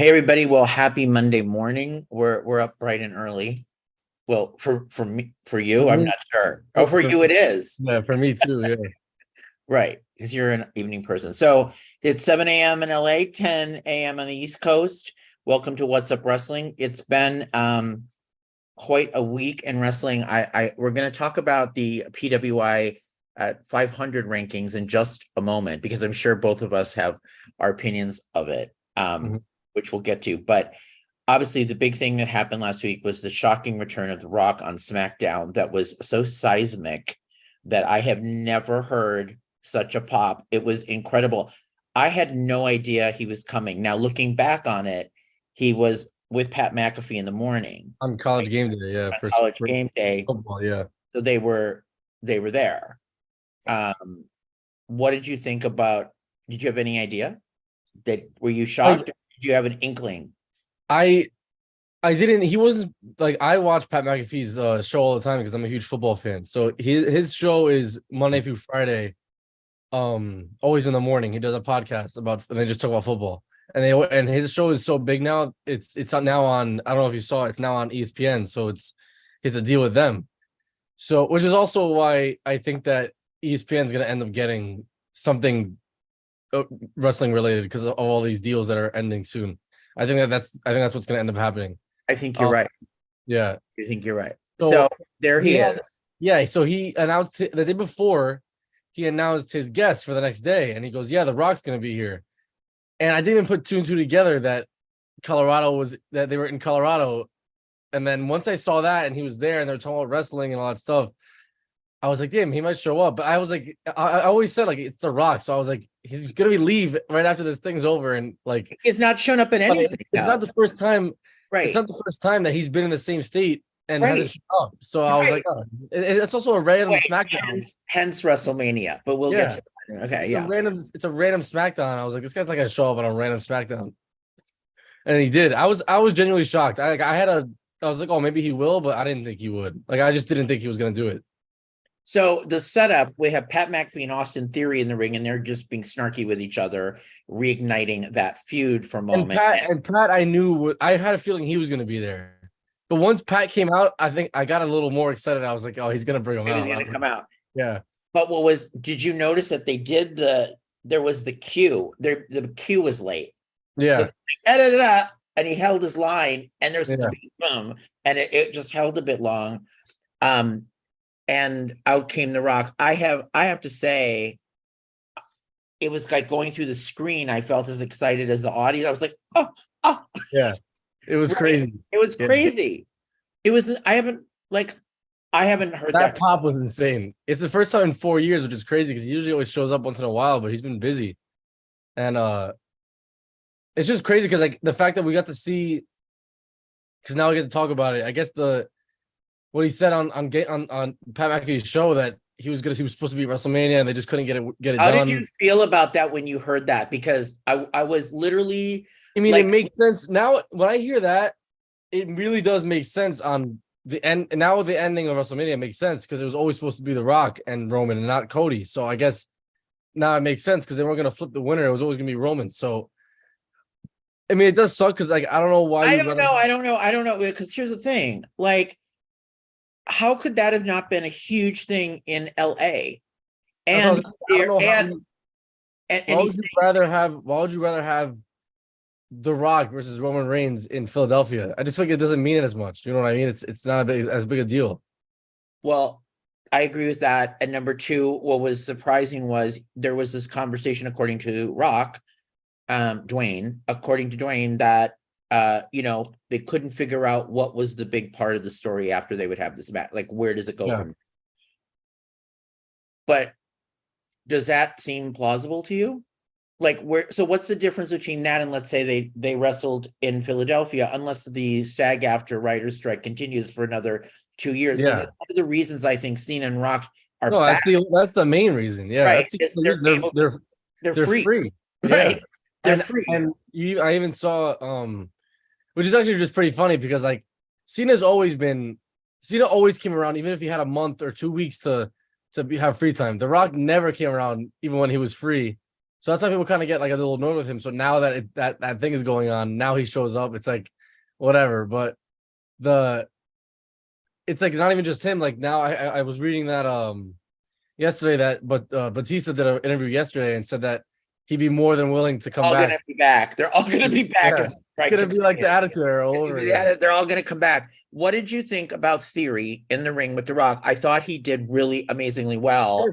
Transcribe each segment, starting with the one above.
Hey everybody, well, happy Monday morning. We're up bright and early. Well, for me, for For you, I'm me, not sure. Oh, for for, you it is. yeah, for me too. Yeah. Right, because you're an evening person. So it's 7 a.m. in LA, 10 a.m. on the East Coast. Welcome to What's Up Wrestling. It's been quite a week in wrestling. We're gonna talk about the PWI at 500 rankings in just a moment because I'm sure both of us have our opinions of it. Mhm. Which we'll get to. But obviously, the big thing that happened last week was the shocking return of The Rock on SmackDown that was so seismic that I have never heard such a pop. It was incredible. I had no idea he was coming. Now, looking back on it, he was with Pat McAfee in the morning On college game day, yeah, on for College Game Day. football, yeah. So they were there. Um, what did you think about? Did you have any idea? Were you Like shocked? Or did you have an inkling? I I didn't he wasn't like I watch Pat McAfee's show all the time because I'm a huge football fan. So his show is Monday through Friday, always in the morning. He does a podcast about and they just talk about football. And his show is so big now. It's now on, I don't know if you saw it, it's now on ESPN. So it's a deal with them. So, which is also why I think that ESPN is going to end up getting something wrestling related because of all these deals that are ending soon. I think that's what's going to end up happening. I think you're Um, right. yeah. I think you're right. So So there he he had, is. yeah. So he announced the day before. He announced his guest for the next day, and he goes, "Yeah, The Rock's going to be here." And I didn't even put two and two together that they were in Colorado. And then once I saw that and he was there and they were talking about wrestling and all that stuff, I was like, damn, he might show up. But I was like, I always said like it's The Rock, so I was like, he's gonna be leave right after this thing's over, and like, He's not shown up in I mean, anything it's not else. the first time. It's Right. not the first time that he's been in the same state and hasn't Right. shown up. So I was Right. like, oh, it's also a random Wait, SmackDown. hence WrestleMania. But we'll get Yeah, to that. Okay, yeah. it's a random SmackDown. I was like, this guy's not gonna show up on a random SmackDown, and he did. I was genuinely shocked. I was like, oh, maybe he will, but I didn't think he would. Like, I just didn't think he was gonna do it. So the setup, we have Pat McAfee and Austin Theory in the ring, and they're just being snarky with each other, reigniting that feud for a moment. And Pat, I knew I had a feeling he was going to be there. But once Pat came out, I think I got a little more excited. I was like, oh, he's going to bring him It was out. going to come out. Yeah. But did you notice that there was the cue, the cue was late. So Yeah. and he held his line, and there's Yeah. boom, and it just held a bit long. And out came The Rock. I have to say, it was like going through the screen. I felt as excited as the audience. I was like, oh, Yeah. It was right. crazy. It was Yeah. crazy. It was. I haven't heard That that. pop was insane. It's the first time in 4 years, which is crazy because he usually always shows up once in a while, but he's been busy. And it's just crazy because like the fact that we got to see, because now we get to talk about it. I guess what he said on Pat McAfee's show that he was supposed to be at WrestleMania and they just couldn't get it How done. did you feel about that when you heard that? Because I was literally. I mean, like, it makes sense now when I hear that. It really does make sense on the end. And now with the ending of WrestleMania, it makes sense because it was always supposed to be The Rock and Roman and not Cody. So I guess now it makes sense because they weren't going to flip the winner. It was always going to be Roman. So I mean, it does suck because like I don't know why. I don't know. Because here's the thing: like, how could that have not been a huge thing in LA? I And don't know and he's why would you rather have The Rock versus Roman Reigns in Philadelphia? I just think it doesn't mean it as much. You know what I mean? It's not as big a deal. well, I agree with that. And number two, what was surprising was there was this conversation, according to Dwayne, that they couldn't figure out what was the big part of the story after they would have this match. Like, where does it go from? But does that seem plausible to you? Like, so what's the difference between that and, let's say, they wrestled in Philadelphia, unless the SAG-AFTRA writers strike continues for another 2 years? Yeah. That's one of the reasons I think Cena and Rock are No, back. that's the main reason. Yeah, Right. that's they're free. Right. Yeah. They're free. And I even saw which is actually just pretty funny because like Cena always came around even if he had a month or 2 weeks to have free time. The Rock never came around even when he was free. So that's why people kind of get like a little annoyed with him. So now that that thing is going on, now he shows up. It's like whatever. But it's like not even just him. Like now I was reading that yesterday that Batista did an interview yesterday and said that he'd be more than willing to come All back. gonna be back. They're all gonna be back. Yeah. It's gonna be like the Attitude Era all over again. Yeah, they're all gonna come back. What did you think about Theory in the ring with The Rock? I thought he did really amazingly well.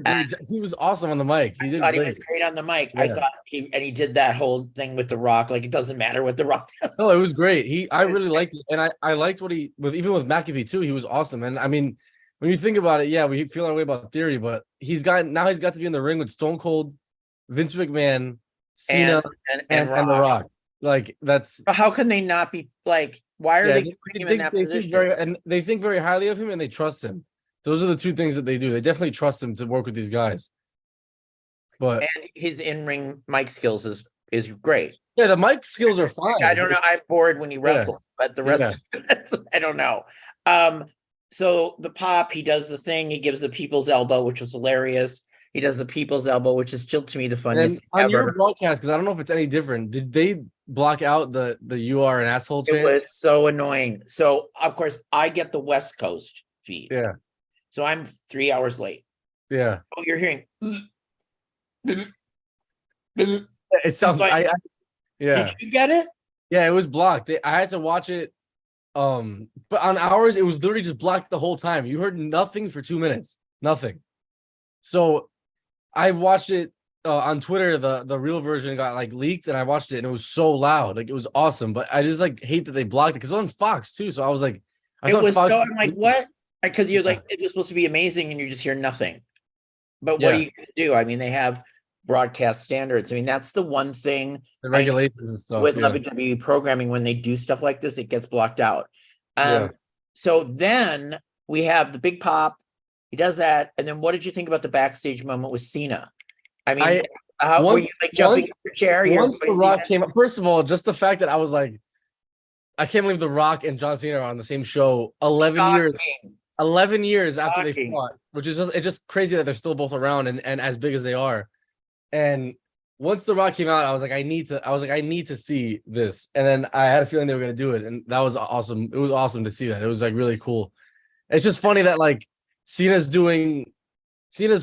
He was awesome on the mic. He did thought great. he was great on the mic. Yeah. I thought he did that whole thing with The Rock. Like it doesn't matter what The Rock does. No, it was great. I really liked it, and I liked what even with McAfee too. He was awesome, and I mean, when you think about it, yeah, we feel our way about Theory, but he's got to be in the ring with Stone Cold, Vince McMahon, Cena, and The Rock. Like that's how can they not be like? Why are they putting him in that position? They think very highly of him and they trust him. Those are the two things that they do. They definitely trust him to work with these guys. But and his in-ring mic skills is great. Yeah, the mic skills are fine. I don't know. I'm bored when he wrestles, but the rest of it, I don't know. So the pop, he does the thing. He gives the people's elbow, which was hilarious. He does the people's elbow, which is still to me the funniest. And on your broadcast, because I don't know if it's any different, did they block out the "you are an asshole" chant? It was so annoying. So of course I get the West Coast feed. Yeah. So I'm 3 hours late. Yeah. Oh, you're hearing. It sounds like yeah. Did you get it? Yeah, it was blocked. I had to watch it. But on ours, it was literally just blocked the whole time. You heard nothing for 2 minutes. Nothing. So I watched it on Twitter. The real version got like leaked, and I watched it, and it was so loud. Like it was awesome. But I just like hate that they blocked it because it was on Fox too. So I was like, I'm like, what? Because you're like, it was supposed to be amazing, and you just hear nothing. But what are you gonna do? I mean, they have broadcast standards. I mean, that's the one thing, the regulations and stuff with WWE programming. When they do stuff like this, it gets blocked out. So then we have the big pop. He does that, and then what did you think about the backstage moment with Cena? I mean, were you like jumping in your chair? Once The Rock came up, first of all, just the fact that I was like, I can't believe The Rock and John Cena are on the same show 11 years after they fought, which is it's just crazy that they're still both around and as big as they are. And once The Rock came out, I was like, I need to see this. And then I had a feeling they were gonna do it, and that was awesome. It was awesome to see that. It was like really cool. It's just funny that like Cena's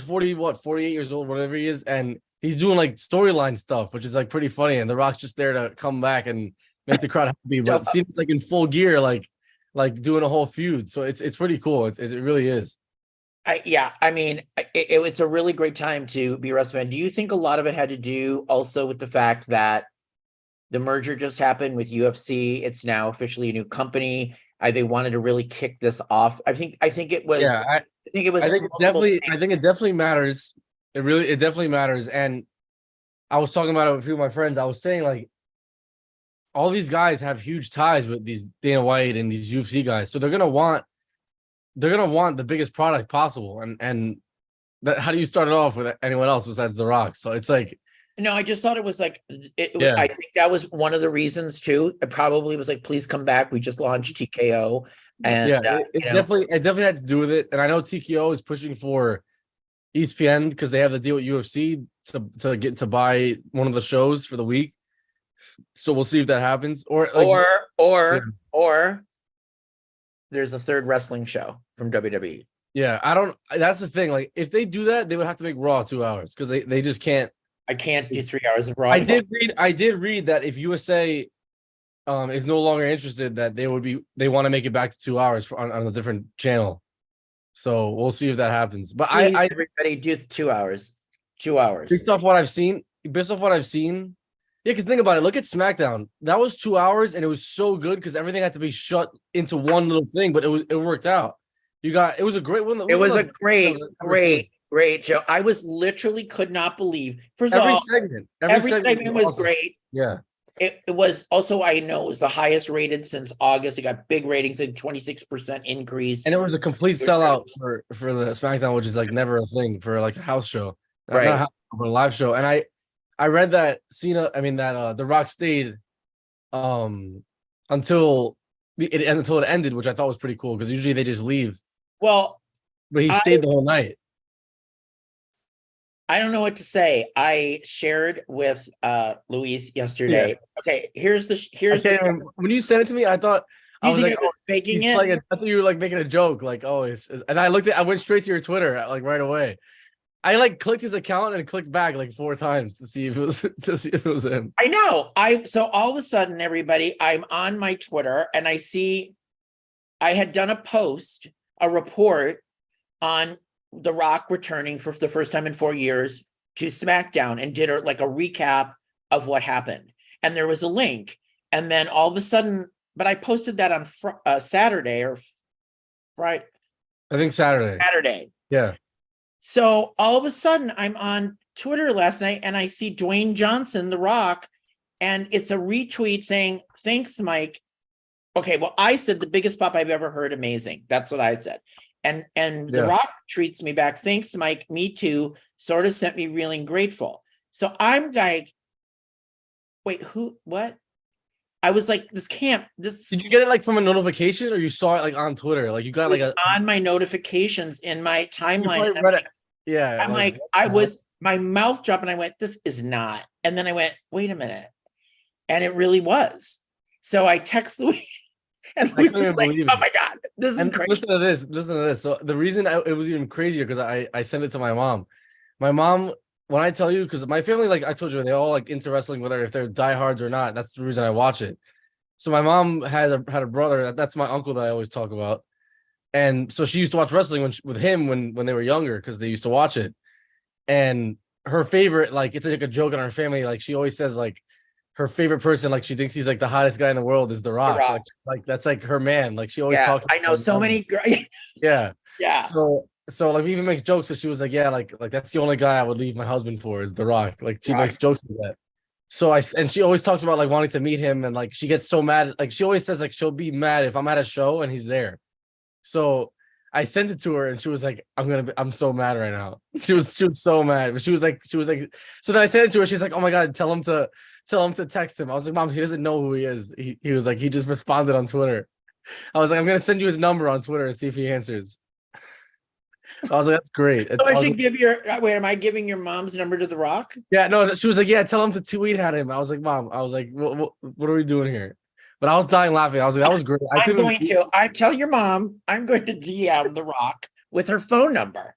48 years old, whatever he is, and he's doing like storyline stuff, which is like pretty funny. And The Rock's just there to come back and make the crowd happy. But Cena's like in full gear, like doing a whole feud. So it's pretty cool. It really is. I mean, it's a really great time to be a wrestling fan. Do you think a lot of it had to do also with the fact that the merger just happened with UFC? It's now officially a new company. They wanted to really kick this off. I think it was. Yeah, I think it definitely matters. It definitely matters. And I was talking about it with a few of my friends. I was saying like, all these guys have huge ties with these Dana White and these UFC guys, so they're gonna want the biggest product possible. And how do you start it off with anyone else besides The Rock? So it's like, no, I just thought it was like, I think that was one of the reasons too. It probably was like, please come back. We just launched TKO, and it definitely had to do with it. And I know TKO is pushing for ESPN because they have the deal with UFC to get to buy one of the shows for the week. So we'll see if that happens, or there's a third wrestling show from WWE. Yeah, that's the thing. Like, if they do that, they would have to make Raw 2 hours because they just can't. I can't do 3 hours of Raw. I did read that if USA is no longer interested, that they want to make it back to 2 hours on a different channel. So we'll see if that happens. But everybody do 2 hours. 2 hours. Based off what I've seen. Yeah, because think about it. Look at SmackDown. That was 2 hours, and it was so good because everything had to be shut into one little thing, but it worked out. It was a great one. It was a great show. I was literally could not believe. First of all, every segment was awesome. Great. Yeah. It was also, I know it was the highest rated since August. It got big ratings and 26% increase. And it was a complete sellout for the SmackDown, which is like never a thing for like a house show. Right. Not for a live show. And I read that The Rock stayed until it ended, which I thought was pretty cool because usually they just leave. Well, but he stayed the whole night. I don't know what to say. I shared with Luis yesterday. Yeah. Okay, here's the When you sent it to me, I thought Do I you was think like, I was faking he's it? playing I thought you were like making a joke, like, oh, and I went straight to your Twitter like right away. I like clicked his account and clicked back like 4 times to see if it was him. I know. So all of a sudden, everybody, I'm on my Twitter and I see I had done a report on The Rock returning for the first time in 4 years to SmackDown and did like a recap of what happened. And there was a link. And then all of a sudden, but I posted that on Saturday or Friday. I think Saturday. Saturday. Yeah. So all of a sudden, I'm on Twitter last night and I see Dwayne Johnson, The Rock, and it's a retweet saying, "Thanks, Mike." Okay, well, I said the biggest pop I've ever heard, amazing. That's what I said. And The Rock treats me back, "Thanks, Mike, me too." Sort of sent me reeling grateful. So I'm like, wait, who, what? I was like, this. Did you get it like from a notification or you saw it like on Twitter? Like you got like on my notifications in my timeline. Yeah. I'm like my mouth dropped and I went, this is not. And then I went, wait a minute. And it really was. So I text Louis and Louis is like, oh my God, this is crazy. Listen to this. So the reason it was even crazier because I sent it to my mom. My mom, when I tell you, because my family, like I told you, they all like into wrestling, whether if they're diehards or not. That's the reason I watch it. So my mom had a brother. That's my uncle that I always talk about. And so she used to watch wrestling with him when they were younger because they used to watch it. And her favorite, like it's like a joke in our family. Like she always says, like her favorite person, like she thinks he's like the hottest guy in the world, is The Rock. Like that's like her man. Like she always talks. I know so many. Yeah. So like we even makes jokes. So she was like, yeah, like that's the only guy I would leave my husband for is The Rock. Like she makes jokes like that. So and she always talks about like wanting to meet him, and like she gets so mad. Like she always says like she'll be mad if I'm at a show and he's there. So I sent it to her and she was like, I'm so mad right now. She was so mad. But she was like, so then I sent it to her. She's like, oh my God, tell him to text him. I was like, Mom, he doesn't know who he is. He was like, he just responded on Twitter. I was like, I'm gonna send you his number on Twitter and see if he answers. I was like, that's great. So I should give am I giving your mom's number to The Rock? Yeah, no, she was like, yeah, tell him to tweet at him. I was like, Mom, what are we doing here? But I was dying laughing. I was like, that was great. I tell your mom, I'm going to DM The Rock with her phone number.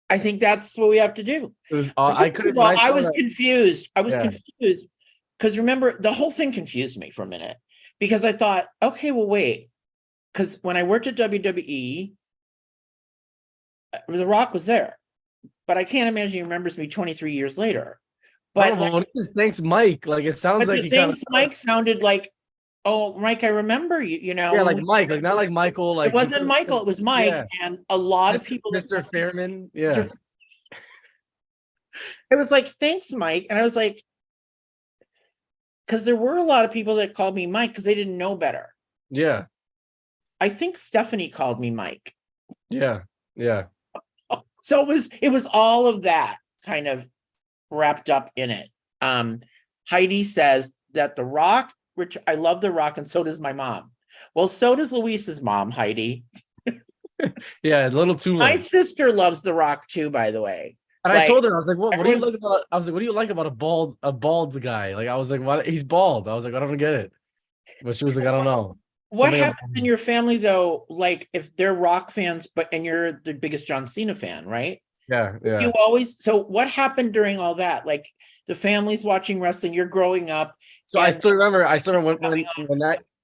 I think that's what we have to do. It was, I was confused. I was confused because remember, the whole thing confused me for a minute because I thought, okay, well, wait, because when I worked at WWE, The Rock was there, but I can't imagine he remembers me 23 years later. But thanks, Mike. Like it sounds like Mike sounded like, oh, Mike, I remember you. You know, yeah, like Mike, like not like Michael. Like it wasn't Michael, it was Mike, and a lot of people. Mr. Fairman, yeah. It was like, thanks, Mike, and I was like, because there were a lot of people that called me Mike because they didn't know better. Yeah, I think Stephanie called me Mike. Yeah. So it was all of that kind of wrapped up in it. Heidi says that The Rock, which I love The Rock, and so does my mom. Well, so does Luis's mom, Heidi. Yeah, a little too much. My sister loves The Rock too, by the way. And I told her, I was like, what do you like about? I was like, what do you like about a bald guy? Like, I was like, what? He's bald. I was like, I don't get it. But she was like, I don't know. What happens in your family though? Like, if they're Rock fans, and you're the biggest John Cena fan, right? Yeah. So what happened during all that? Like the family's watching wrestling, you're growing up. So I still remember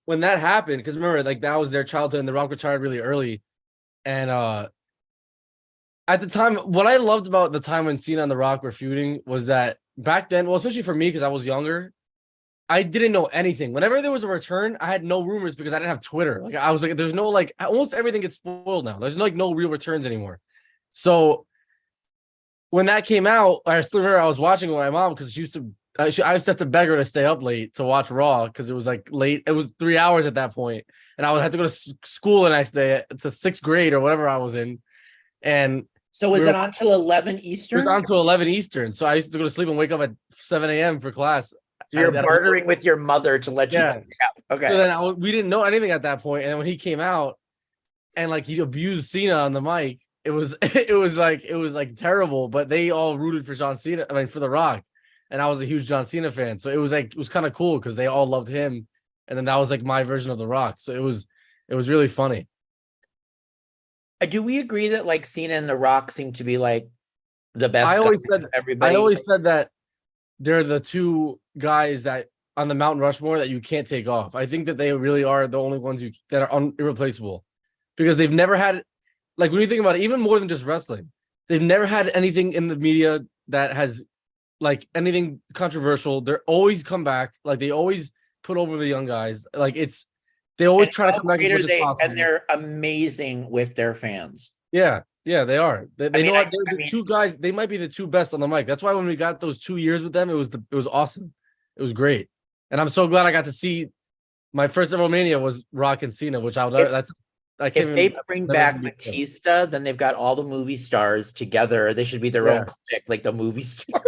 when that happened, because remember, like that was their childhood and The Rock retired really early. And at the time, what I loved about the time when Cena and The Rock were feuding was that back then, well, especially for me, because I was younger, I didn't know anything. Whenever there was a return, I had no rumors because I didn't have Twitter. Like I was like, there's no like almost everything gets spoiled now. There's like no real returns anymore. So when that came out, I still remember I was watching with my mom because she used to. I used to have to beg her to stay up late to watch Raw because it was like late. It was 3 hours at that point, and I had to go to school the next day to 6th grade or whatever I was in. And so was it on till 11 Eastern? It was on till 11 Eastern. So I used to go to sleep and wake up at 7 a.m. for class. So you're bartering with your mother to let you stay up. Okay. So then we didn't know anything at that point. And then when he came out and like he abused Cena on the mic, it was it was terrible, but they all rooted for John Cena. I mean, for The Rock, and I was a huge John Cena fan, so it was kind of cool because they all loved him, and then that was like my version of The Rock. So it was really funny. Do we agree that like Cena and The Rock seem to be like the best? I always guys said of everybody. I always said that they're the two guys that on the Mount Rushmore that you can't take off. I think that they really are the only ones that are irreplaceable because they've never had, like, when you think about it, even more than just wrestling, they've never had anything in the media that has like anything controversial. They're always come back, like they always put over the young guys. Like they always And try to how come back as great are much as they? possible. And they're amazing with their fans. Yeah, they are. They mean, know what they're I the mean- two guys. They might be the two best on the mic. That's why when we got those 2 years with them, it was awesome. It was great, and I'm so glad I got to see my first WrestleMania was Rock and Cena, which I can't If they even- bring never back gonna be- Batista, then they've got all the movie stars together. They should be their own Yeah. clique, like the movie star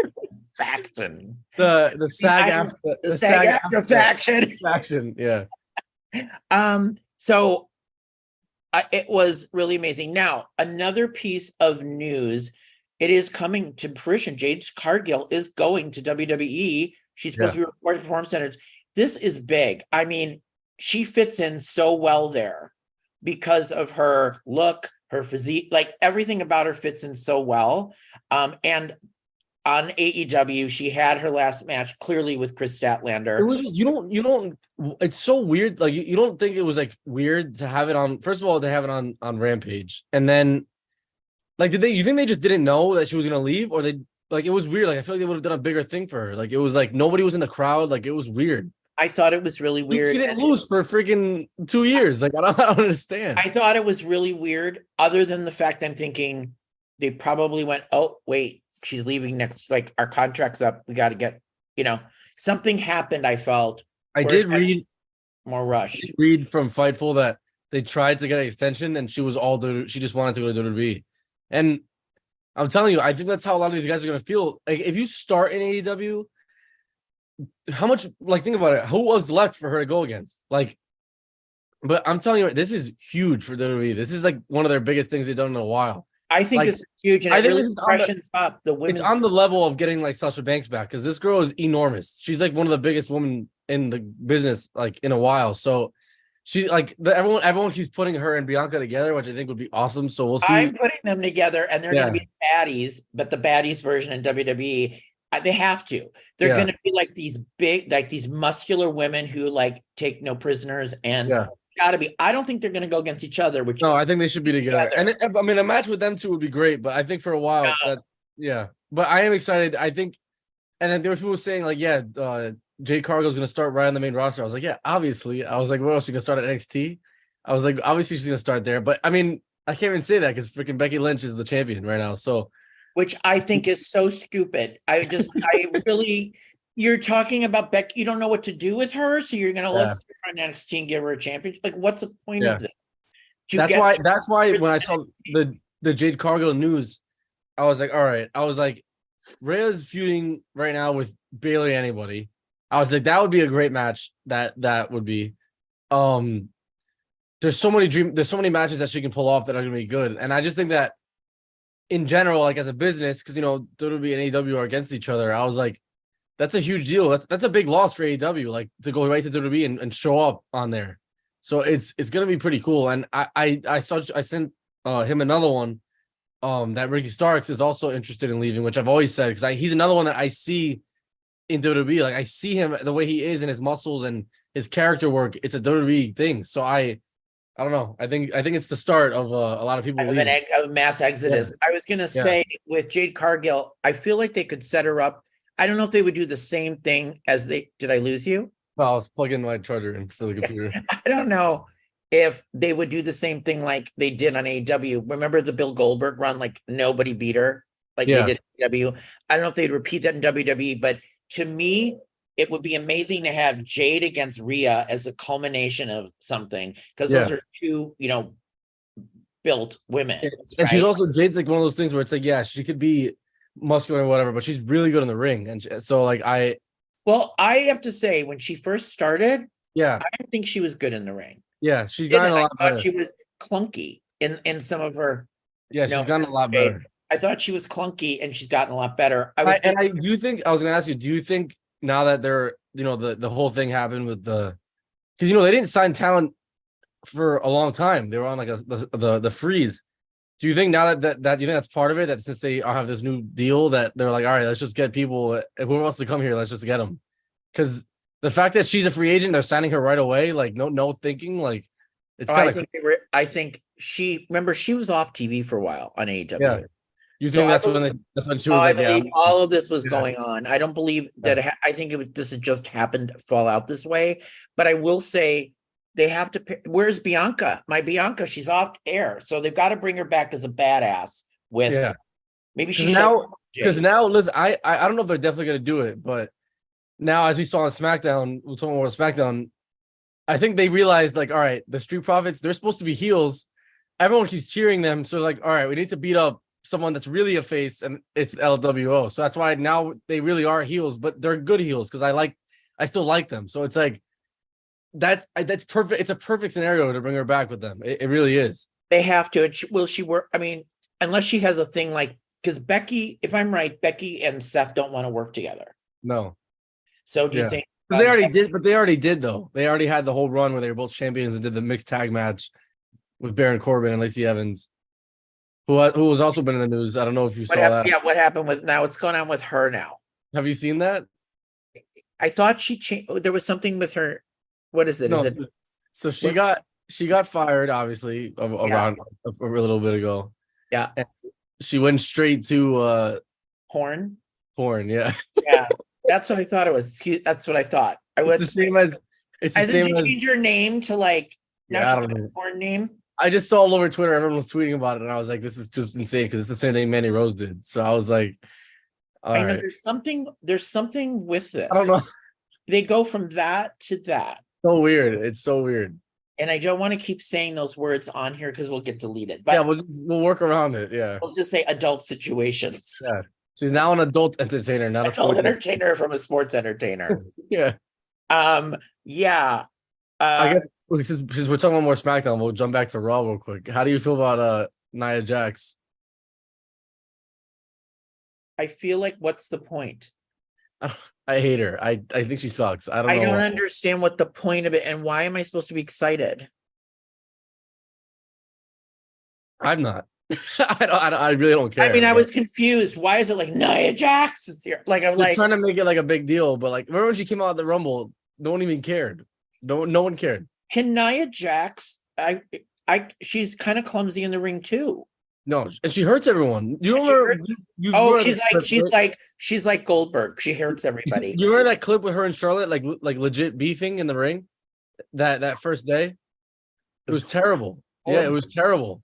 faction. the SAG I'm- after The SAG-AFTRA faction. faction. Yeah, So it was really amazing. Now, another piece of news, it is coming to fruition. Jade Cargill is going to WWE. She's supposed to be reporting performance centers. This is big. I mean, she fits in so well there because of her look, her physique, like everything about her fits in so well. And on AEW, she had her last match clearly with Chris Statlander. it was just, you don't. It's so weird. Like you don't think it was like weird to have it on. First of all, they have it on Rampage, and then like you think they just didn't know that she was gonna leave, or they like it was weird. Like I feel like they would have done a bigger thing for her. Like it was like nobody was in the crowd. Like it was weird. I thought it was really weird. She didn't lose for freaking 2 years. Like I don't understand. I thought it was really weird, other than the fact I'm thinking they probably went, oh, wait, she's leaving next, like our contract's up. We got to get, something happened, I felt. I where did it got read more rushed. from Fightful that they tried to get an extension and she just wanted to go to WWE. And I'm telling you, I think that's how a lot of these guys are gonna feel. Like if you start in AEW, how much, like, think about it, who was left for her to go against? Like, but I'm telling you, this is huge for WWE. This is like one of their biggest things they've done in a while. I think like, this is huge, and I it think really this is on the- freshens up the women's. It's on the level of getting like Sasha Banks back because this girl is enormous. She's like one of the biggest women in the business, like in a while. So she's like everyone keeps putting her and Bianca together, which I think would be awesome. So we'll see. I'm putting them together, and they're going to be baddies, but the baddies version in WWE. They have to. They're going to be like these big, like these muscular women who like take no prisoners, and got to be. I don't think they're going to go against each other. Which no, I think they should be together. And I mean, a match with them two would be great. But I think for a while, But I am excited. I think, and then there were people saying like, Jade Cargill's going to start right on the main roster. I was like, yeah, obviously. I was like, what else? She going to start at NXT? I was like, obviously she's going to start there. But I mean, I can't even say that because freaking Becky Lynch is the champion right now. So. Which I think is so stupid. You're talking about Becky. You don't know what to do with her, so you're gonna let's run NXT and give her a championship. Like, what's the point of this? That's why when I saw the Jade Cargill news, I was like, all right. I was like, Rhea's feuding right now with Bayley. Anybody? I was like, that would be a great match. That would be. There's so many matches that she can pull off that are gonna be good, and I just think that. In general, like as a business, because WWE and AEW are against each other, I was like, that's a huge deal. That's a big loss for AEW, like to go right to WWE and show up on there. So it's gonna be pretty cool. And I sent him another one, that Ricky Starks is also interested in leaving, which I've always said because he's another one that I see in WWE. Like I see him the way he is and his muscles and his character work. It's a WWE thing. So I don't know. I think it's the start of a lot of people leaving. Of a mass exodus. I was gonna say with Jade Cargill, I feel like they could set her up. I don't know if they would do the same thing as they. Did I lose you? Well, I was plugging my charger in for the computer. I don't know if they would do the same thing like they did on AEW. Remember the Bill Goldberg run? Like nobody beat her, like they did at AEW. I don't know if they'd repeat that in WWE, but to me, it would be amazing to have Jade against Rhea as a culmination of something because those are two, built women. And she's also Jade's like one of those things where it's like, she could be muscular or whatever, but she's really good in the ring. And so like I have to say when she first started, I didn't think she was good in the ring. Yeah, she's gotten a lot better. She was clunky in some of her Yeah, No, she's gotten a lot Jade. better. I thought she was clunky and she's gotten a lot better. I Do you think I was gonna ask you, do you think now that they're the whole thing happened with because they didn't sign talent for a long time. They were on like the freeze. Do you think now that you think that's part of it? That since they have this new deal, that they're like, all right, let's just get people. Whoever wants to come here, let's just get them. Because the fact that she's a free agent, they're signing her right away, like no thinking, like it's kind of. I think she was off TV for a while on AEW. Yeah. You So think that's when she was like, yeah, all of this was going on. I don't believe that. I think this has just happened to fall out this way. But I will say they have to. Where's Bianca? My Bianca, she's off air, so they've got to bring her back as a badass. With maybe she's because now, listen, I don't know if they're definitely gonna do it, but now as we saw on SmackDown, we're talking about SmackDown. I think they realized like, all right, the Street Profits, they're supposed to be heels. Everyone keeps cheering them, so like, all right, we need to beat up someone that's really a face, and it's LWO. So that's why now they really are heels, but they're good heels because I still like them. So it's like that's perfect. It's a perfect scenario to bring her back with them. It really is. They have to. Will she work? I mean, unless she has a thing like, because Becky, if I'm right, Becky and Seth don't want to work together. No. So do you think they already did? But they already did though. They already had the whole run where they were both champions and did the mixed tag match with Baron Corbin and Lacey Evans. Who has also been in the news. I don't know if you saw that. Yeah, what happened with now? What's going on with her now? Have you seen that? I thought she changed. There was something with her. What is it? No, is it? So she got fired, obviously, around a little bit ago. Yeah. And she went straight to porn. Porn, yeah. Yeah, that's what I thought it was. That's what I thought. It's the same as change your name to like I don't know. Porn name. I just saw all over Twitter, everyone was tweeting about it, and I was like, this is just insane because it's the same thing Mandy Rose did. So I was like, all right. There's something with this. I don't know. They go from that to that. So weird. It's so weird. And I don't want to keep saying those words on here because we'll get deleted. But yeah, we'll work around it. Yeah. We'll just say adult situations. Yeah. She's now an adult entertainer, not a sports entertainer from a sports entertainer. Yeah. Yeah. I guess since we're talking about more SmackDown, we'll jump back to Raw real quick. How do you feel about Nia Jax? I feel like, what's the point? I hate her. I think she sucks. I don't understand what the point of it, and why am I supposed to be excited? I'm not. I really don't care. I mean, I was confused. Why is it like Nia Jax is here? Like I'm like trying to make it like a big deal, but like remember when she came out of the Rumble, no one even cared. No one cared. Can Nia Jax? She's kind of clumsy in the ring too. No, and she hurts everyone. You remember? She's like Goldberg. She hurts everybody. You remember that clip with her and Charlotte, like legit beefing in the ring, that first day? It was terrible. Yeah, it was terrible.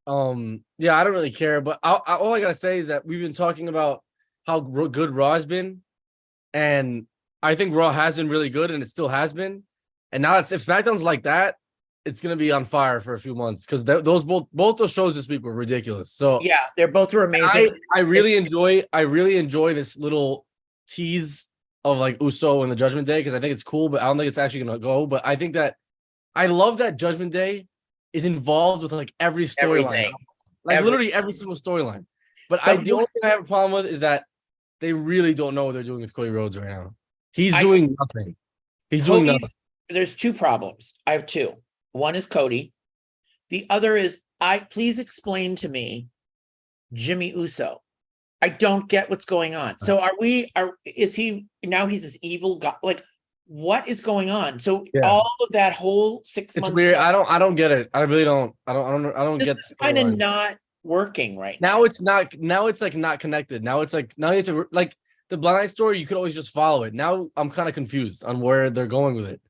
Yeah, I don't really care, but all I gotta say is that we've been talking about how good Raw has been, and I think Raw has been really good, and it still has been. And now if SmackDown's like that, it's gonna be on fire for a few months because both those shows this week were ridiculous. So yeah, they're both amazing. I really enjoy this little tease of like Uso and the Judgment Day because I think it's cool, but I don't think it's actually gonna go. But I think that I love that Judgment Day is involved with like every storyline, like literally every single storyline. But the only thing I have a problem with is that they really don't know what they're doing with Cody Rhodes right now. He's doing nothing. Doing nothing. There's two problems. I have two. One is Cody. The other is please explain to me Jimmy Uso. I don't get what's going on. So is he now he's this evil guy? Like, what is going on? So all of that whole 6 months. It's weird. I don't get it. I really don't. I don't get. It's kind of not working right now. It's not. Now it's like not connected. Now it's like now you have to like the Blind story. You could always just follow it. Now I'm kind of confused on where they're going with it.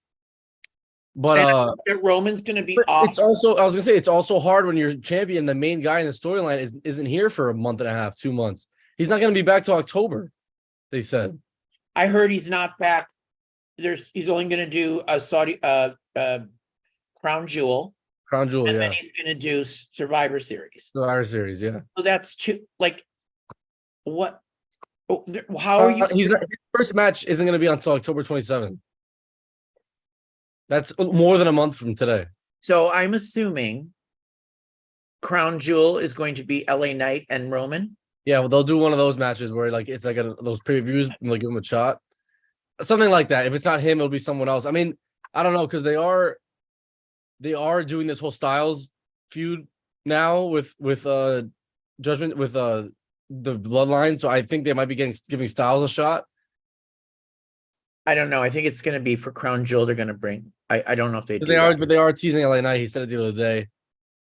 But Roman's going to be off. It's also I was gonna say it's also hard when you're champion. The main guy in the storyline isn't here for a month and a half, 2 months. He's not going to be back till October. They said. I heard he's not back. He's only going to do a Saudi Crown Jewel. And then he's going to do Survivor Series. Yeah. So that's two. Like, what? How are you? His first match isn't going to be until October 27th. That's more than a month from today. So I'm assuming crown jewel is going to be LA Knight and Roman. Yeah, well, they'll do one of those matches where like it's like those previews and they'll give him a shot, something like that. If it's not him, it'll be someone else. I mean, I don't know because they are doing this whole Styles feud now with Judgment with the Bloodline, so I think they might be giving Styles a shot. I don't know. I think it's going to be for crown jewel. They're going to bring. I don't know if they do. But they are teasing LA Knight. He said it the other day.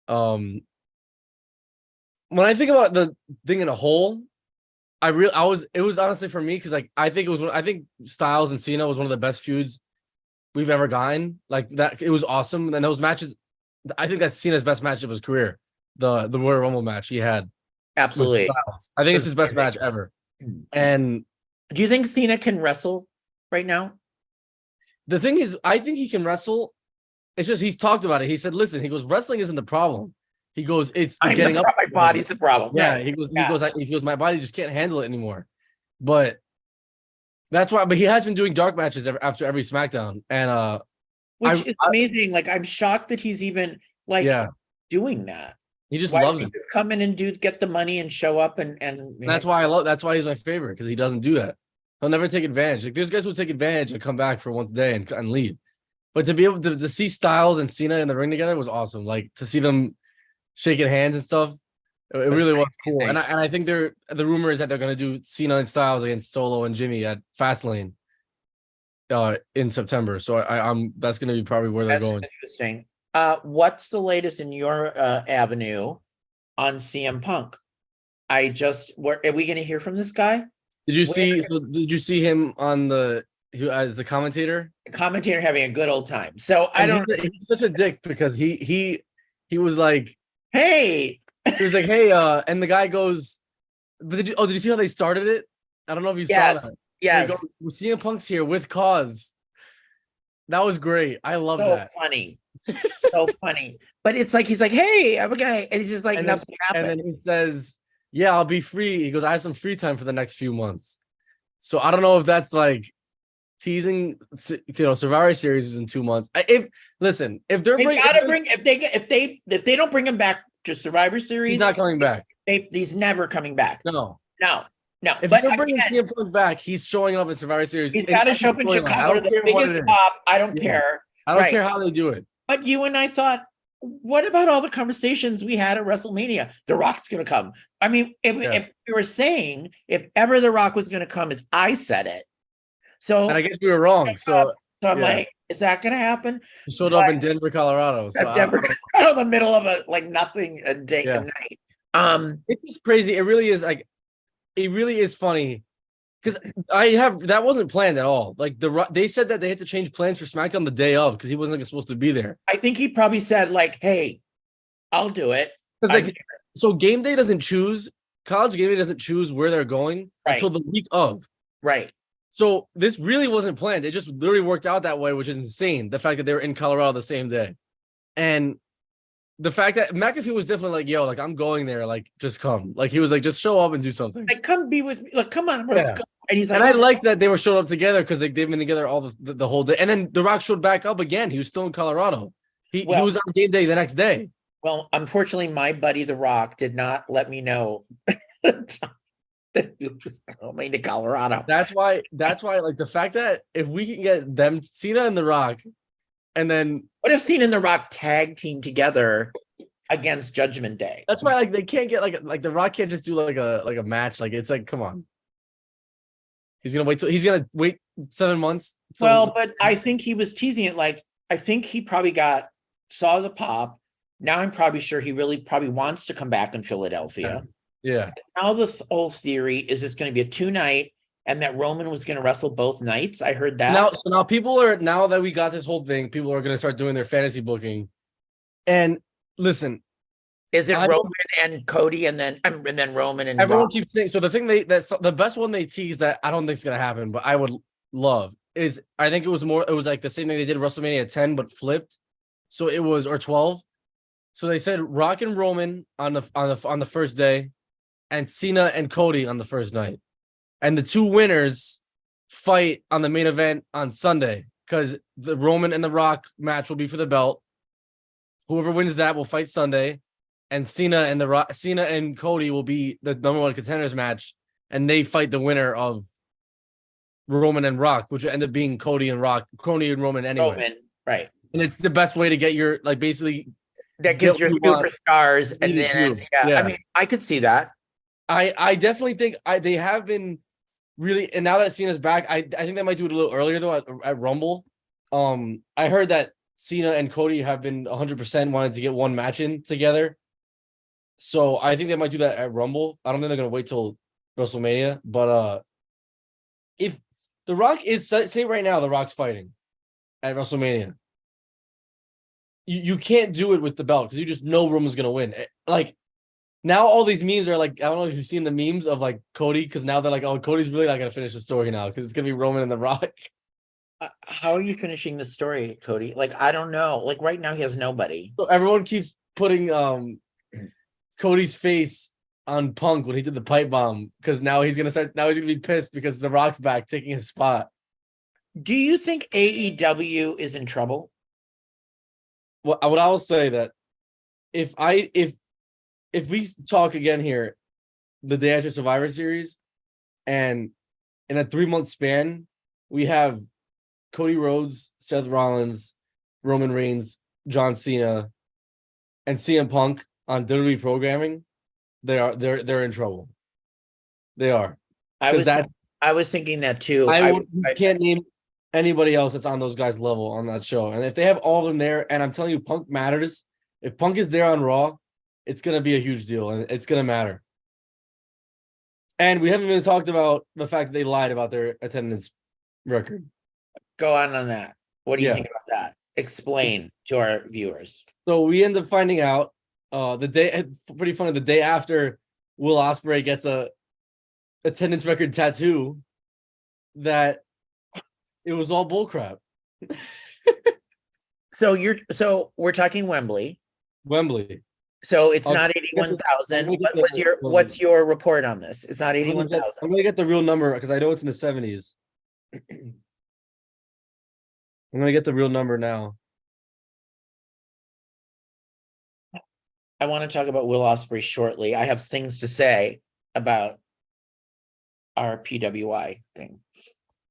When I think about the thing in a whole, it was honestly for me because like I think Styles and Cena was one of the best feuds we've ever gotten. Like that, it was awesome. And those matches, I think that's Cena's best match of his career. The Royal Rumble match he had. Absolutely. I think it's his best match ever. And do you think Cena can wrestle right now? The thing is, I think he can wrestle. It's just he's talked about it. He said, "Listen," he goes, "Wrestling isn't the problem." He goes, "It's getting up. My body's the problem." Yeah, right. he goes, "My body just can't handle it anymore." But that's why. But he has been doing dark matches after every SmackDown, and which is amazing. Like I'm shocked that he's even doing that. He just loves it. Just come in and get the money and show up and that's why that's why he's my favorite because he doesn't do that. He'll never take advantage. Like there's guys who take advantage and come back for one day and leave. But to be able to see Styles and Cena in the ring together was awesome. Like to see them shaking hands and stuff, it really was cool. And I think the rumor is that they're gonna do Cena and Styles against Solo and Jimmy at Fastlane in September. So I'm that's gonna be probably where they're going. Interesting. What's the latest in your avenue on CM Punk? Are we going to hear from this guy? Did you see him on as the commentator? The commentator having a good old time. So I don't. He's such a dick because he was like, hey, he was like, hey, and the guy goes, but did you see how they started it? I don't know if you saw that. Yes. CM Punk's here with cause. That was great. I love that. Funny. So funny. But it's like he's like, hey, I'm a guy. And he's just like, nothing happened. And then he says, yeah, I'll be free. He goes, I have some free time for the next few months. So I don't know if that's like teasing, Survivor Series is in 2 months. If they don't bring him back to Survivor Series, he's not coming back. He's never coming back. No. If they're bringing CM Punk back, he's showing up in Survivor Series. He's got to show up in Chicago to the biggest pop. I don't care. I don't care how they do it. But you and I thought, what about all the conversations we had at WrestleMania? The Rock's going to come. I mean, if we were saying if ever The Rock was going to come, I said it. So, and I guess we were wrong. So I'm like, is that going to happen? He showed up in Denver, Colorado. So Denver, Colorado, in the middle of nothing a day and night. It's crazy. It really is it really is funny. Because that wasn't planned at all. Like they said that they had to change plans for SmackDown the day of because he wasn't supposed to be there. I think he probably said like, "Hey, I'll do it." Because so game day doesn't choose. College game day doesn't choose where they're going until the week of. Right. So this really wasn't planned. It just literally worked out that way, which is insane. The fact that they were in Colorado the same day, and the fact that McAfee was definitely like, "Yo, like I'm going there. Like just come." Like he was like, "Just show up and do something. Like come be with me. Like come on, let's go." And he's like, and I like that they were showing up together because they've been together all the whole day. And then The Rock showed back up again. He was still in Colorado. He was on game day the next day. Well, unfortunately, my buddy The Rock did not let me know that he was coming to Colorado. That's why, like the fact that if we can get them, Cena and The Rock, and then what if Cena and The Rock tag team together against Judgment Day? That's why, like, they can't get like The Rock can't just do like a match. Like it's like, come on. He's gonna wait 7 months. Well, but I think he was teasing it. Like, I think he probably saw the pop. Now I'm probably sure he really probably wants to come back in Philadelphia. Yeah. Now the whole theory is it's going to be a 2-night and that Roman was going to wrestle both nights. I heard that. Now that we got this whole thing, people are going to start doing their fantasy booking. And listen, is it Roman and Cody and then Roman and everyone keeps thinking? So the thing that's the best one they tease that I don't think is going to happen, but I would love is I think it was like the same thing they did WrestleMania 10 but flipped. So it was or 12. So they said Rock and Roman on the first day, and Cena and Cody on the first night, and the two winners fight on the main event on Sunday because the Roman and the Rock match will be for the belt. Whoever wins that will fight Sunday. and Cena and Cody will be the number one contenders match, and they fight the winner of Roman and Rock, which will end up being Cody and Roman anyway. Roman, right. And it's the best way to get your basically That gives your superstars, and then I mean, I could see that. I definitely think they have been really, and now that Cena's back, I think they might do it a little earlier though at Rumble. I heard that Cena and Cody have been 100% wanted to get one match in together, so I think they might do that at Rumble. I don't think they're gonna wait till WrestleMania, but if The Rock is, say right now, The Rock's fighting at WrestleMania, you can't do it with the belt because you just know Roman's gonna win. Like now, all these memes are like, I don't know if you've seen the memes of like Cody, because now they're like, oh, Cody's really not gonna finish the story now because it's gonna be Roman and The Rock. How are you finishing the story, Cody? Like, I don't know. Like right now, he has nobody. So everyone keeps putting Cody's face on Punk when he did the pipe bomb because now he's gonna be pissed because The Rock's back taking his spot. Do you think AEW is in trouble? Well, what I will say that if we talk again here the day after Survivor Series, and in a 3-month span we have Cody Rhodes, Seth Rollins, Roman Reigns, John Cena, and CM Punk on WWE programming, they're in trouble. They are. I was thinking that too. I can't name anybody else that's on those guys' level on that show. And if they have all of them there, and I'm telling you, Punk matters. If Punk is there on Raw, it's gonna be a huge deal, and it's gonna matter. And we haven't even talked about the fact that they lied about their attendance record. Go on that. What do you think about that? Explain to our viewers. So we end up finding out pretty funny, the day after Will Ospreay gets a attendance record tattoo, that it was all bullcrap. So we're talking Wembley. So it's not 81,000. What's your report on this? It's not 81,000. I'm gonna get the real number because I know it's in the 70s. I'm gonna get the real number now. I want to talk about Will Ospreay shortly. I have things to say about our PWI thing.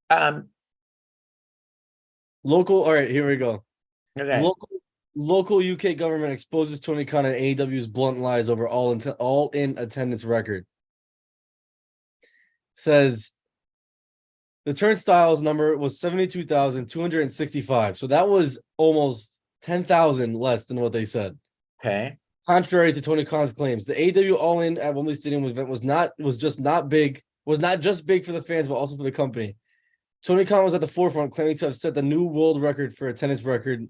All right, here we go. Okay. Local UK government exposes Tony Khan and AEW's blunt lies over all-in attendance record. Says the turnstiles number was 72,265. So that was almost 10,000 less than what they said. Okay. Contrary to Tony Khan's claims, the AEW All-In at Wembley Stadium event was not just big for the fans, but also for the company. Tony Khan was at the forefront, claiming to have set the new world record for attendance record.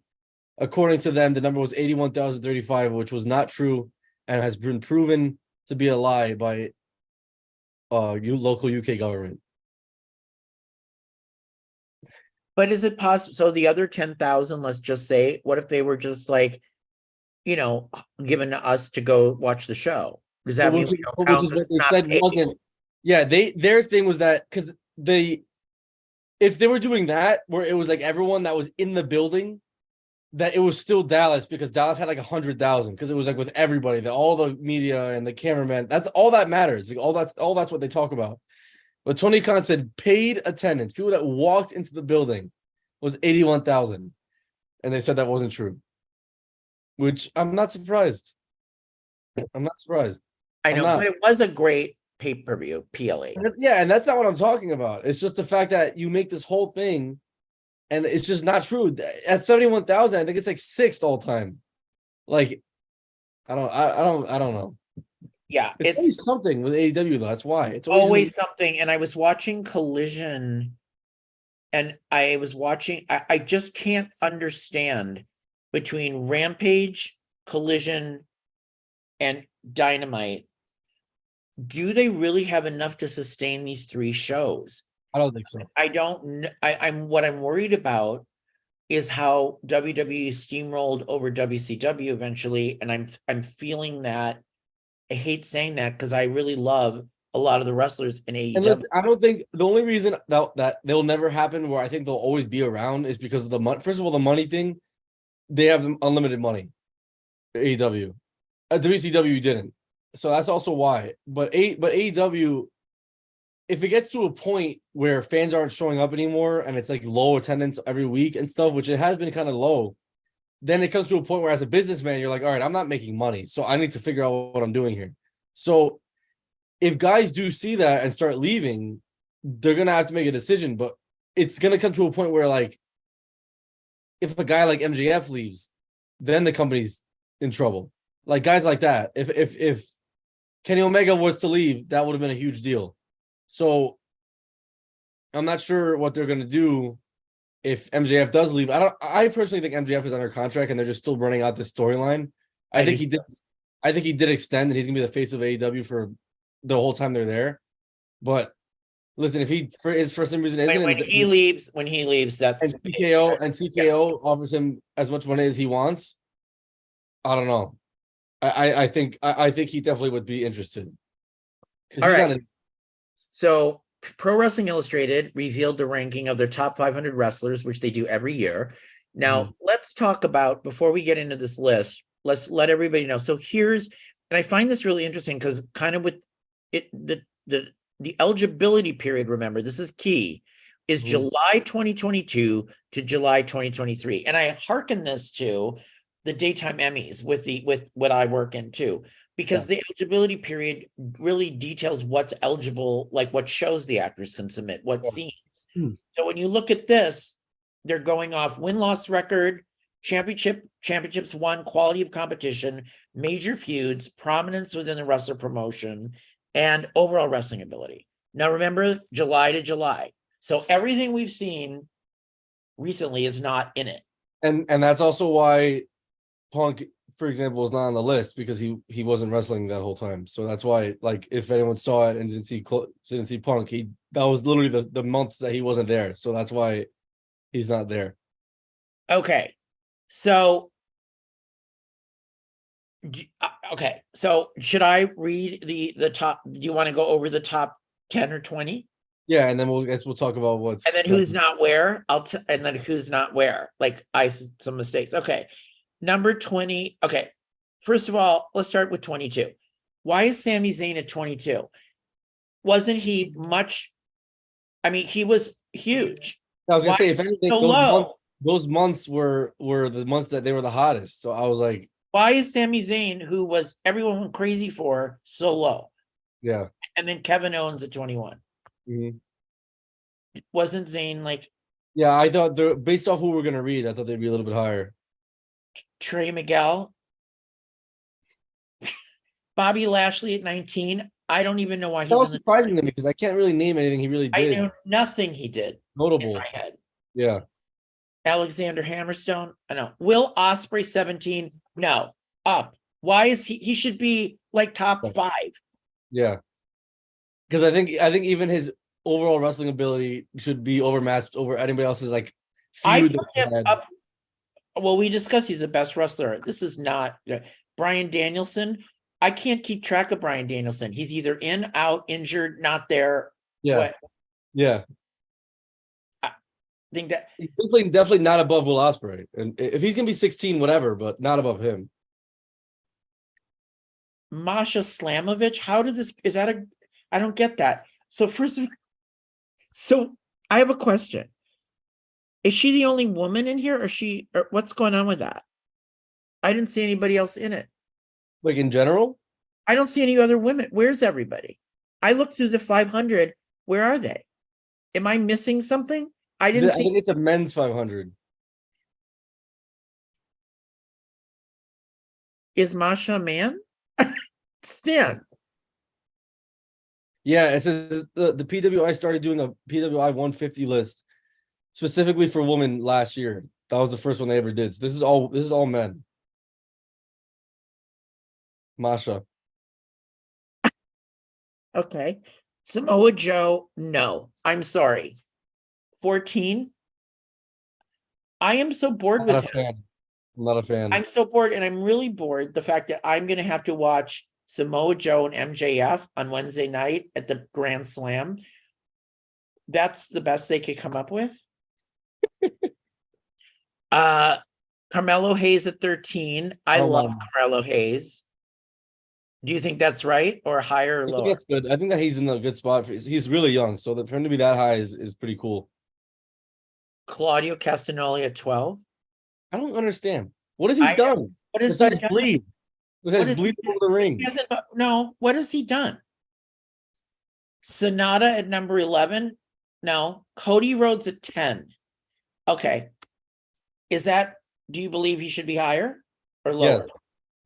According to them, the number was 81,035, which was not true and has been proven to be a lie by local UK government. But is it possible? So the other 10,000, let's just say, what if they were just like, given to us to go watch the show? Does that mean we don't count? Which is what they said wasn't. Yeah, their thing was that because if they were doing that, where it was like everyone that was in the building, that it was still Dallas because Dallas had like 100,000 because it was like with everybody, all the media and the cameraman. That's all that matters. Like all that's what they talk about. But Tony Khan said paid attendance, people that walked into the building, was 81,000, and they said that wasn't true. Which I'm not surprised. I'm not surprised. I know, but it was a great pay-per-view, PLA. And that's not what I'm talking about. It's just the fact that you make this whole thing, and it's just not true. At 71,000, I think it's like 6th all time. Like, I don't know. Yeah, it's always something with AEW though. That's why it's always something. And I was watching Collision, and I was watching. I just can't understand between Rampage, Collision, and Dynamite. Do they really have enough to sustain these 3 shows? I don't think so. I don't. What I'm worried about is how WWE steamrolled over WCW eventually, and I'm feeling that. I hate saying that because I really love a lot of the wrestlers in AEW. And I don't think the only reason that they'll never happen, where I think they'll always be around, is because of the money. First of all, the money thing. They have unlimited money. AEW. WCW didn't, so that's also why. But AEW, if it gets to a point where fans aren't showing up anymore and it's like low attendance every week and stuff, which it has been kind of low, then it comes to a point where as a businessman, you're like, all right, I'm not making money, so I need to figure out what I'm doing here. So if guys do see that and start leaving, they're gonna have to make a decision. But it's gonna come to a point where, like, if a guy like MJF leaves, then the company's in trouble. Like guys like that. If Kenny Omega was to leave, that would have been a huge deal. So I'm not sure what they're gonna do if MJF does leave. I personally think MJF is under contract and they're just still running out this storyline. I think he did extend, and he's gonna be the face of AEW for the whole time they're there. But listen, if he for some reason isn't, when he leaves, that's and TKO offers him as much money as he wants, I don't know. I think he definitely would be interested. All right. So Pro Wrestling Illustrated revealed the ranking of their top 500 wrestlers, which they do every year. Now, let's talk about, before we get into this list, let's let everybody know. So here's, and I find this really interesting because kind of with it, the eligibility period, remember, this is key, is July 2022 to July 2023. And I hearken this to the daytime Emmys with what I work in too, because the eligibility period really details what's eligible, like what shows the actors can submit, what scenes. So when you look at this, they're going off win-loss record, championships won, quality of competition, major feuds, prominence within the wrestler promotion, and overall wrestling ability. Now remember, July to July. So everything we've seen recently is not in it. And that's also why Punk, for example, is not on the list, because he wasn't wrestling that whole time. So that's why, like, if anyone saw it and didn't see Punk, that was literally the months that he wasn't there. So that's why he's not there. Okay. So should I read the top? Do you want to go over the top 10 or 20? Yeah, and then we'll talk about what's, and then who's not where. And then who's not where. Like some mistakes. Okay. Number 20. Okay. First of all, let's start with 22. Why is Sami Zayn at 22? Wasn't he much? I mean, he was huge. I was gonna say, if anything, so those months were the months that they were the hottest. So I was like, why is Sami Zayn, who was everyone went crazy for, so low? Yeah. And then Kevin Owens at 21. Wasn't Zayn like? Yeah, I thought based off who we're gonna read, I thought they'd be a little bit higher. Trey Miguel, Bobby Lashley at 19. I don't even know why he's surprising to me, because I can't really name anything he really did. I know nothing he did. Notable. In my head. Yeah. Alexander Hammerstone. I know. Will Ospreay 17. No. Up. Why is he should be like top 5. Yeah. Because I think even his overall wrestling ability should be overmatched over anybody else's, like, feud. Up. Well, we discussed he's the best wrestler. This is not Bryan Danielson. I can't keep track of Bryan Danielson. He's either in, out, injured, not there. Yeah. What? Yeah. I think that he's definitely not above Will Ospreay. And if he's gonna be 16, whatever, but not above him. Masha Slamovich. How did this? Is that I don't get that. So so I have a question. Is she the only woman in here, or what's going on with that? I didn't see anybody else in it. Like in general? I don't see any other women. Where's everybody? I looked through the 500. Where are they? Am I missing something? I think it's a men's 500. Is Masha a man? Stan. Yeah, it says the PWI started doing a PWI 150 list specifically for women last year. That was the first one they ever did. So this is all men. Masha. Okay. Samoa Joe, no. I'm sorry. 14. I am so bored with him. I'm not a fan. I'm so bored, and I'm really bored. The fact that I'm going to have to watch Samoa Joe and MJF on Wednesday night at the Grand Slam. That's the best they could come up with. Carmelo Hayes at 13. I love Carmelo Hayes. Do you think that's right or higher or I think lower? that's good. I think that he's in a good spot. He's really young, so for him to be that high is pretty cool. Claudio Castagnoli at 12. I don't understand. What has he I done what has he besides done? bleed? What Besides has he bleed over the he ring. hasn't no, what has he done? Sonata at number 11? No. Cody Rhodes at 10. Okay. Do you believe he should be higher or lower? Yes,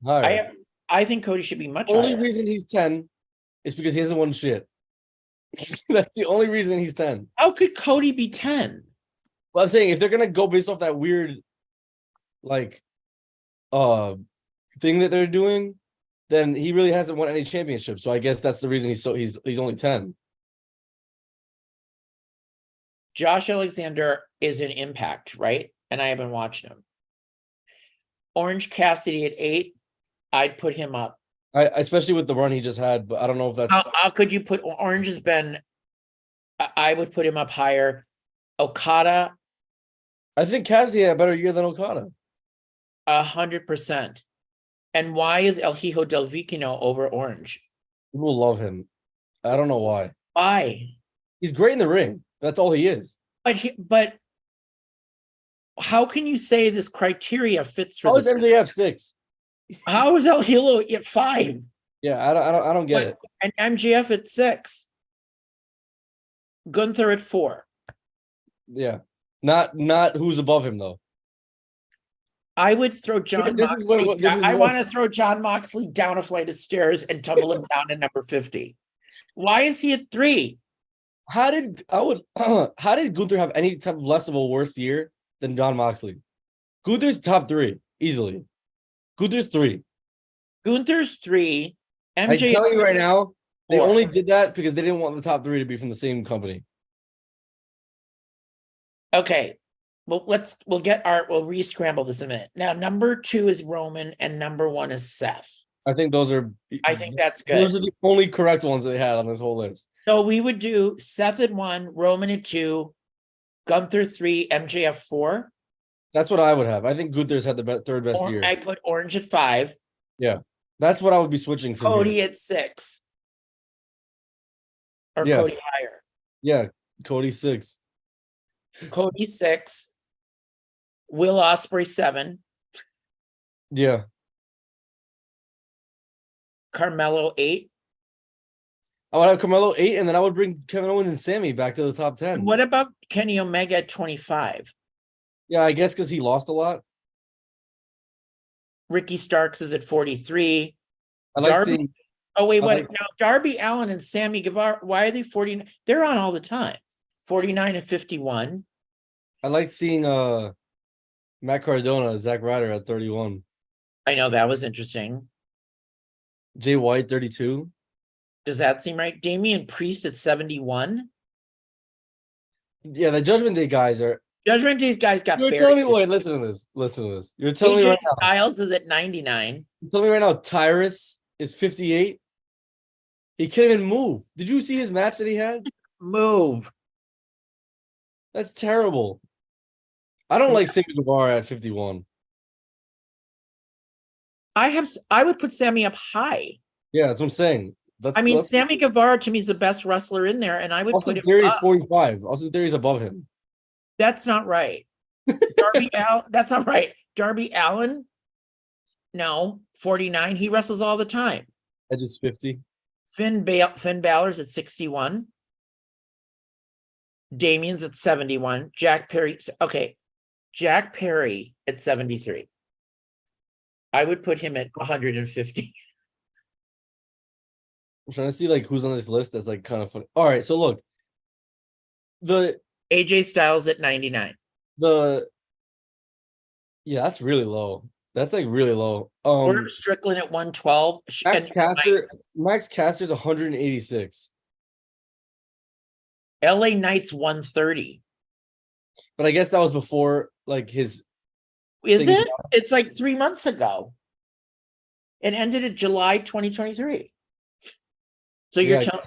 higher. I think Cody should be much Only higher. reason he's 10 is because he hasn't won shit. That's the only reason he's 10. How could Cody be 10? Well, I'm saying if they're gonna go based off that weird, like, thing that they're doing, then he really hasn't won any championships. So I guess that's the reason he's only 10. Josh Alexander is an Impact, right? And I haven't watched him. Orange Cassidy at 8. I'd put him up. Especially with the run he just had, but I don't know if that's How could you put Orange has been? I would put him up higher. Okada, I think Cassidy had a better year than Okada. 100%. And why is El Hijo del Vicino over Orange? People love him. I don't know why. Why? He's great in the ring. That's all he is. But how can you say this criteria fits for How is this? MJF 6? How is El Hijo at 5? Yeah, I don't get it. And MJF at 6. Gunther at 4. Yeah. Not who's above him though. I would throw John This is Moxley. what- I want to throw John Moxley down a flight of stairs and tumble him down to number 50. Why is he at 3? How did Gunther have any type of less of a worse year than John Moxley? Gunther's top 3 easily. Gunther's 3. Gunther's 3. I'm MJF telling you right now, they 4. only did that because they didn't want the top 3 to be from the same company. Okay. Well, we'll re-scramble this in a minute. Now, number 2 is Roman and number 1 is Seth. I think those are. I think that's Those good. are the only correct ones they had on this whole list. So we would do Seth at 1, Roman at 2, Gunther 3, MJF 4. That's what I would have. I think Gunther's had the third best year. I put Orange at 5. Yeah, that's what I would be switching from. Cody here. at 6. Or Yeah. Cody higher. Yeah, Cody 6. Cody 6. Will Ospreay 7. Yeah, Carmelo 8. I would have Carmelo 8, and then I would bring Kevin Owens and Sammy back to the top 10. What about Kenny Omega at 25? Yeah, I guess because he lost a lot. Ricky Starks is at 43. I like Darby- seeing. Oh, wait, I wait. like- Now, Darby Allin and Sammy Guevara, why are they 49? They're on all the time. 49 and 51. I like seeing Matt Cardona, Zack Ryder at 31, I know that was interesting. Jay White 32. Does that seem right? Damian Priest at 71. Yeah, the Judgment Day guys are. Judgment Day's guys got You're buried. telling me, wait, listen to this. Listen to this. You're telling me AJ right now. Styles is at 99. You're telling me right now, Tyrus is 58. He can't even move. Did you see his match that he had? Move. That's terrible. I don't like Sammy Guevara at 51. I would put Sammy up high. Yeah, that's what I'm saying. That's Sammy Guevara to me is the best wrestler in there, and I would Austin put him Theory is up. 45. Austin Theory is above him. That's not right. That's not right. Darby Allin, no, 49. He wrestles all the time. Edge is 50. Finn Balor's at 61. Damien's at 71. Jack Perry at 73. I would put him at 150. I'm trying to see like who's on this list that's like kind of funny. All right, so look. AJ Styles at 99. Yeah, that's really low. That's like really low. Orm Strickland at 112. Max Caster's 186. LA Knight's 130. But I guess that was before like his. Is it? It's like 3 months ago. It ended in July 2023. So you're telling,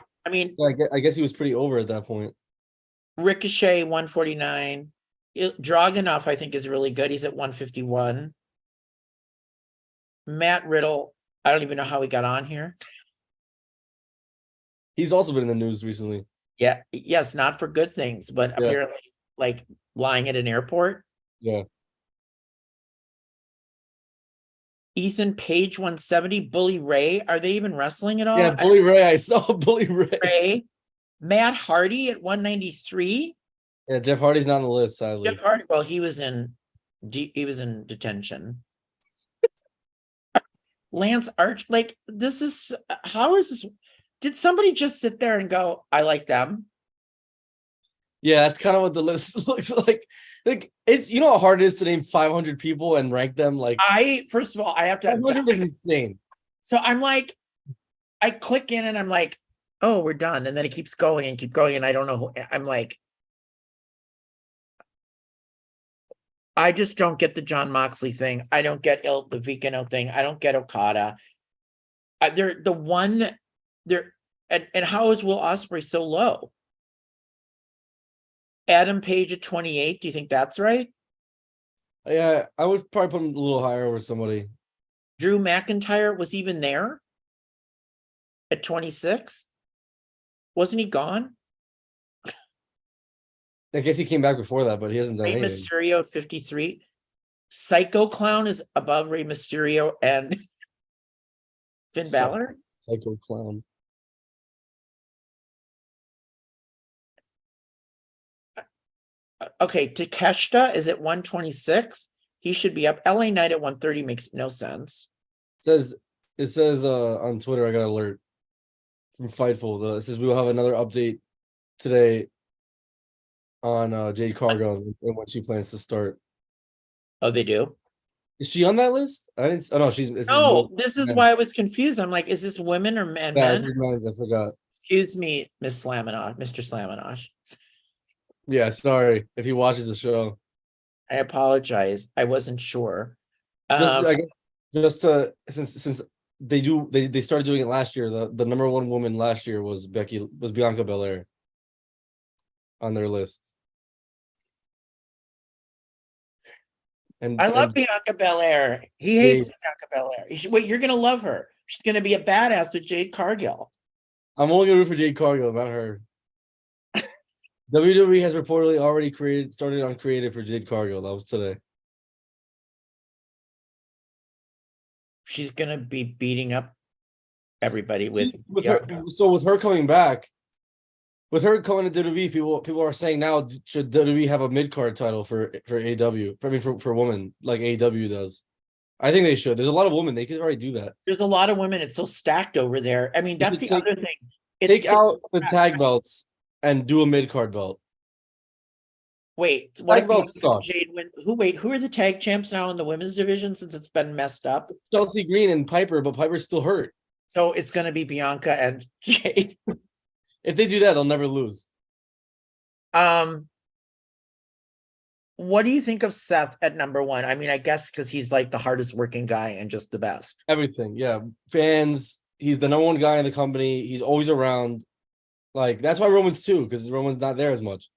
I guess he was pretty over at that point. Ricochet 149. Dragunov, I think, is really good. He's at 151. Matt Riddle. I don't even know how he got on here. He's also been in the news recently. Yeah, yes, not for good things, but Yeah. apparently like lying at an airport. Yeah. Ethan Page 170, Bully Ray. Are they even wrestling at all? Yeah, Bully Ray. I saw Bully Ray. Ray. Matt Hardy at 193. Yeah, Jeff Hardy's not on the list, sadly. Jeff Hardy, well, he was in detention. Lance Arch, like this is how is this? Did somebody just sit there and go, I like them? Yeah, that's kind of what the list looks like. Like it's how hard it is to name 500 people and rank them. Like First of all, I have to 500 is insane. So I'm like, I click in and I'm like, oh, we're done. And then it keeps going and keep going. And I don't know who I'm like. I just don't get the John Moxley thing. I don't get the Vicano thing. I don't get Okada. They're the one they're and how is Will Ospreay so low? Adam Page at 28. Do you think that's right? Yeah, I would probably put him a little higher over somebody. Drew McIntyre was even there at 26. Wasn't he gone? I guess he came back before that, but he hasn't done Rey anything. Mysterio 53. Psycho Clown is above Rey Mysterio and Finn Balor. Psycho Clown. Okay, Takeshita is at 126. He should be up. LA Knight at 130 makes no sense. It says on Twitter, I got an alert from Fightful. It says we will have another update today on Jade Cargill and when she plans to start. Oh, they do? Is she on that list? I didn't. Oh no, This is why I was confused. I'm like, is this women or men? Yeah, Men? this is men's. I forgot. Excuse me, Miss Slaminosh, Mr. Slaminosh. Yeah, sorry if he watches the show. I apologize. I wasn't sure. I guess, since they started doing it last year. The number one woman last year was Bianca Belair on their list. And I love Bianca Belair. He hates Bianca Belair. Wait, you're gonna love her. She's gonna be a badass with Jade Cargill. I'm only gonna root for Jade Cargill, about her. WWE has reportedly already started on creative for Jade Cargill. That was today. She's gonna be beating up everybody with her. So with her coming back, with her coming to WWE, people are saying now, should WWE have a mid card title for AEW? I mean, for women like AEW does. I think they should. There's a lot of women. They could already do that. There's a lot of women. It's so stacked over there. I mean, that's the other thing. Take out the tag belts and do a mid card belt. Wait, what tag belts suck. Jade win? Who are the tag champs now in the women's division since it's been messed up? Chelsea Green and Piper, but Piper's still hurt. So it's going to be Bianca and Jade. If they do that, they'll never lose. What do you think of Seth at number one? I mean, I guess because he's like the hardest working guy and just the best. Everything, yeah. Fans, he's the number one guy in the company. He's always around. Like, that's why Roman's two, because Roman's not there as much.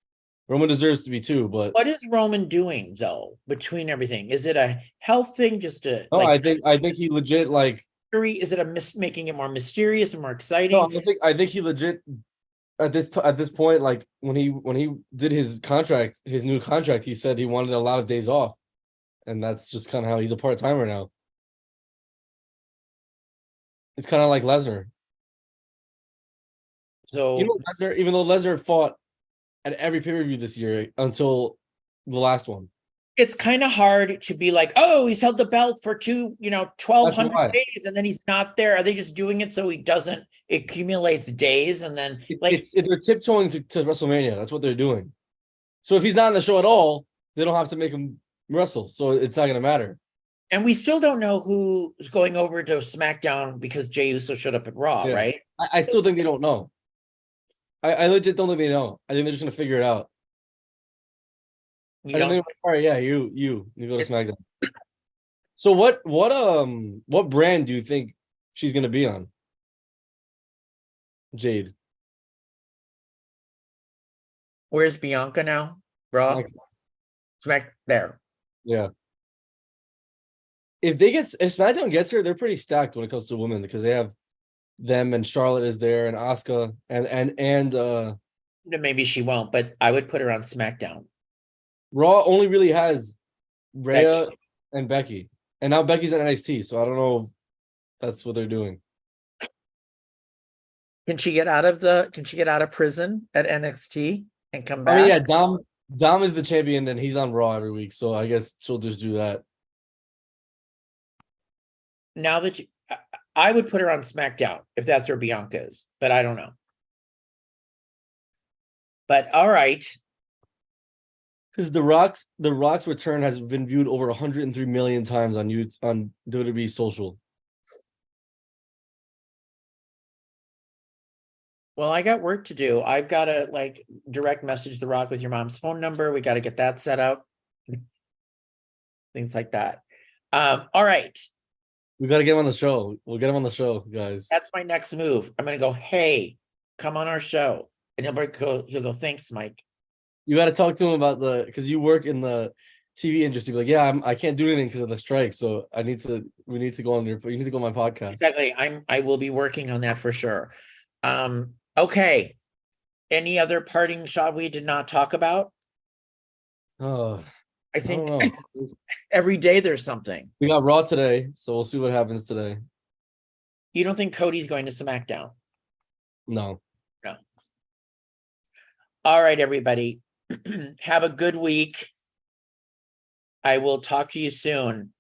Roman deserves to be two, but what is Roman doing though between everything? Is it a health thing? Just to I think he legit like. Is it making it more mysterious and more exciting? No, I think he legit at this point, like when he did his new contract, he said he wanted a lot of days off, and that's just kind of how he's a part timer now. It's kind of like Lesnar. So even though Lesnar fought at every pay-per-view this year until the last one. It's kind of hard to be like, oh, he's held the belt for 1,200 days and then he's not there. Are they just doing it so he doesn't accumulates days and then they're tiptoeing to WrestleMania. That's what they're doing. So if he's not on the show at all, they don't have to make him wrestle. So it's not going to matter. And we still don't know who's going over to SmackDown because Jey Uso showed up at Raw, right? I still think they don't know. I legit don't think they know. I think they're just gonna figure it out. All right, yeah, you go to SmackDown. So what brand do you think she's gonna be on? Jade. Where's Bianca now? Raw? Smack there. Yeah. if SmackDown gets her, they're pretty stacked when it comes to women because they have them and Charlotte is there and Asuka and Maybe she won't, but I would put her on SmackDown. Raw only really has Rhea Becky. and Becky, and now Becky's in NXT, so I don't know if that's what they're doing. Can she get out of prison at NXT and come back? I mean, yeah, Dom is the champion and he's on Raw every week, so I guess she'll just do that. Now that I would put her on SmackDown if that's where Bianca is, but I don't know. But all right. Because the Rock's return has been viewed over 103 million times on WWE social. Well, I got work to do. I've got to like direct message The Rock with your mom's phone number. We got to get that set up. Things like that. All right. We got to get him on the show. We'll get him on the show, guys. That's my next move. I'm going to go, hey, come on our show. And he'll go, thanks, Mike. You got to talk to him about because you work in the TV industry. Be like, yeah, I can't do anything because of the strike. So we need to go on you need to go on my podcast. Exactly. I will be working on that for sure. Okay. Any other parting shot we did not talk about? Oh, I think don't know. every day there's something. We got Raw today, so we'll see what happens today. You don't think Cody's going to SmackDown? No. No. All right, everybody. Have a good week. I will talk to you soon.